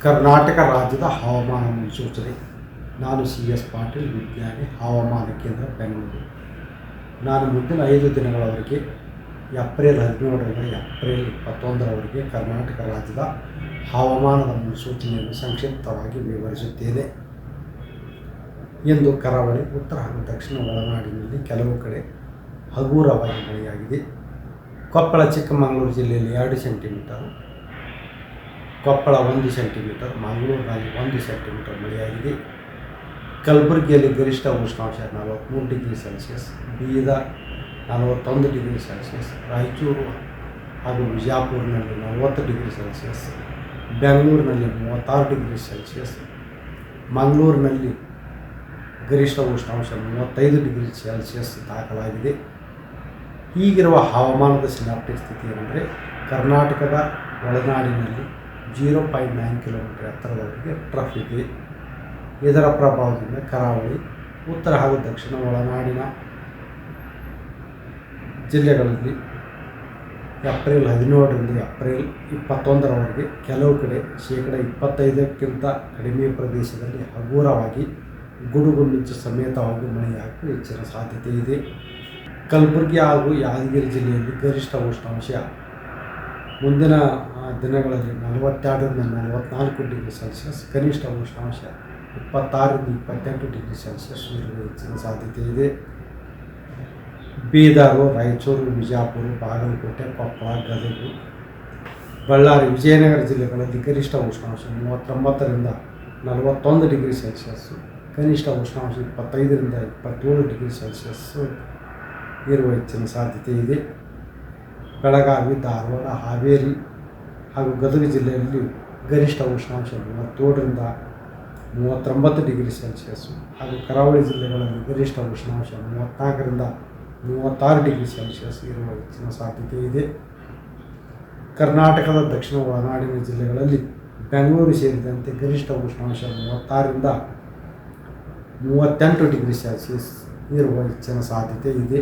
ಕರ್ನಾಟಕ ರಾಜ್ಯದ ಹವಾಮಾನ ಮುನ್ಸೂಚನೆ. ನಾನು CS ಪಾಟೀಲ್, ವಿಜ್ಞಾನಿ, ಹವಾಮಾನ ಕೇಂದ್ರ, ಬೆಂಗಳೂರು. ನಾನು ಮುಂದಿನ 5 ದಿನಗಳವರೆಗೆ ಏಪ್ರಿಲ್ 17ರಿಂದ ಏಪ್ರಿಲ್ 21ರವರೆಗೆ ಕರ್ನಾಟಕ ರಾಜ್ಯದ ಹವಾಮಾನದ ಮುನ್ಸೂಚನೆಯನ್ನು ಸಂಕ್ಷಿಪ್ತವಾಗಿ ವಿವರಿಸುತ್ತೇನೆ. ಇಂದು ಕರಾವಳಿ, ಉತ್ತರ ಹಾಗೂ ದಕ್ಷಿಣ ಒಳನಾಡಿನಲ್ಲಿ ಕೆಲವು ಕಡೆ ಹಗುರವಾಗಿ ಮಳೆಯಾಗಿದೆ. ಕೊಪ್ಪಳ, ಚಿಕ್ಕಮಗಳೂರು ಜಿಲ್ಲೆಯಲ್ಲಿ 2 ಸೆಂಟಿಮೀಟರ್, ಕೊಪ್ಪಳ 1 ಸೆಂಟಿಮೀಟರ್, ಮಂಗಳೂರಿನಲ್ಲಿ 1 ಸೆಂಟಿಮೀಟರ್ ಮಳೆಯಾಗಿದೆ. ಕಲಬುರಗಿಯಲ್ಲಿ ಗರಿಷ್ಠ ಉಷ್ಣಾಂಶ 43 degree Celsius, Bidar 41 degree Celsius, Raichur ಹಾಗೂ ವಿಜಯಪುರನಲ್ಲಿ 40 ಡಿಗ್ರಿ ಸೆಲ್ಸಿಯಸ್, ಬೆಂಗಳೂರಿನಲ್ಲಿ 36 ಡಿಗ್ರಿ ಸೆಲ್ಸಿಯಸ್, ಮಂಗಳೂರಿನಲ್ಲಿ ಗರಿಷ್ಠ ಉಷ್ಣಾಂಶ 35 ಡಿಗ್ರಿ ಸೆಲ್ಸಿಯಸ್ ದಾಖಲಾಗಿದೆ. ಈಗಿರುವ ಹವಾಮಾನದ ಸಿನಾಪ್ಟಿಕ್ ಸ್ಥಿತಿ ಏನೆಂದರೆ, ಕರ್ನಾಟಕದ ಒಳನಾಡಿನಲ್ಲಿ 0.9 ಕಿಲೋಮೀಟರ್ ಎತ್ತರದವರೆಗೆ ಟ್ರಫ್ ಇದೆ. ಇದರ ಪ್ರಭಾವದಿಂದ ಕರಾವಳಿ, ಉತ್ತರ ಹಾಗೂ ದಕ್ಷಿಣ ಒಳನಾಡಿನ ಜಿಲ್ಲೆಗಳಲ್ಲಿ ಏಪ್ರಿಲ್ 17ರಿಂದ ಏಪ್ರಿಲ್ 21ರವರೆಗೆ ಕೆಲವು ಕಡೆ 25%ಕ್ಕಿಂತ ಕಡಿಮೆ ಪ್ರದೇಶದಲ್ಲಿ ಹಗುರವಾಗಿ ಗುಡುಗು ಮಿಂಚು ಸಮೇತವಾಗಿ ಮಳೆಯಾಗಲು ಹೆಚ್ಚಿನ ಸಾಧ್ಯತೆ ಇದೆ. ಕಲಬುರಗಿ ಹಾಗೂ ಯಾದಗಿರಿ ಜಿಲ್ಲೆಯಲ್ಲಿ ಗರಿಷ್ಠ ಉಷ್ಣಾಂಶ ಮುಂದಿನ ದಿನಗಳಲ್ಲಿ 42ರಿಂದ 44 ಡಿಗ್ರಿ ಸೆಲ್ಸಿಯಸ್, ಕನಿಷ್ಠ ಉಷ್ಣಾಂಶ 26ರಿಂದ 28 ಡಿಗ್ರಿ ಸೆಲ್ಸಿಯಸ್ ಇರುವ ಹೆಚ್ಚಿನ ಸಾಧ್ಯತೆ ಇದೆ. ಬೀದರು, ರಾಯಚೂರು, ವಿಜಯಪುರ, ಬಾಗಲಕೋಟೆ, ಕೊಪ್ಪಳ, ಗದಗ, ಬಳ್ಳಾರಿ, ವಿಜಯನಗರ ಜಿಲ್ಲೆಗಳಲ್ಲಿ ಗರಿಷ್ಠ ಉಷ್ಣಾಂಶ 39ರಿಂದ 41 ಡಿಗ್ರಿ ಸೆಲ್ಸಿಯಸ್, ಕನಿಷ್ಠ ಉಷ್ಣಾಂಶ 25ರಿಂದ 27 ಡಿಗ್ರಿ ಸೆಲ್ಸಿಯಸ್ ಇರುವ ಹೆಚ್ಚಿನ ಸಾಧ್ಯತೆ ಇದೆ. ಬೆಳಗಾವಿ, ಧಾರವಾಡ, ಹಾವೇರಿ ಹಾಗೂ ಗದಗ ಜಿಲ್ಲೆಯಲ್ಲಿ ಗರಿಷ್ಠ ಉಷ್ಣಾಂಶ 37ರಿಂದ 39 ಡಿಗ್ರಿ ಸೆಲ್ಸಿಯಸ್ ಹಾಗೂ ಕರಾವಳಿ ಜಿಲ್ಲೆಗಳಲ್ಲಿ ಗರಿಷ್ಠ ಉಷ್ಣಾಂಶ 34ರಿಂದ 36 ಡಿಗ್ರಿ ಸೆಲ್ಸಿಯಸ್ ಇರುವ ಹೆಚ್ಚಿನ ಸಾಧ್ಯತೆ ಇದೆ. ಕರ್ನಾಟಕದ ದಕ್ಷಿಣ ಒಳನಾಡಿನ ಜಿಲ್ಲೆಗಳಲ್ಲಿ ಬೆಂಗಳೂರು ಸೇರಿದಂತೆ ಗರಿಷ್ಠ ಉಷ್ಣಾಂಶ 36ರಿಂದ 38 ಡಿಗ್ರಿ ಸೆಲ್ಸಿಯಸ್ ಇರುವ ಹೆಚ್ಚಿನ ಸಾಧ್ಯತೆ ಇದೆ.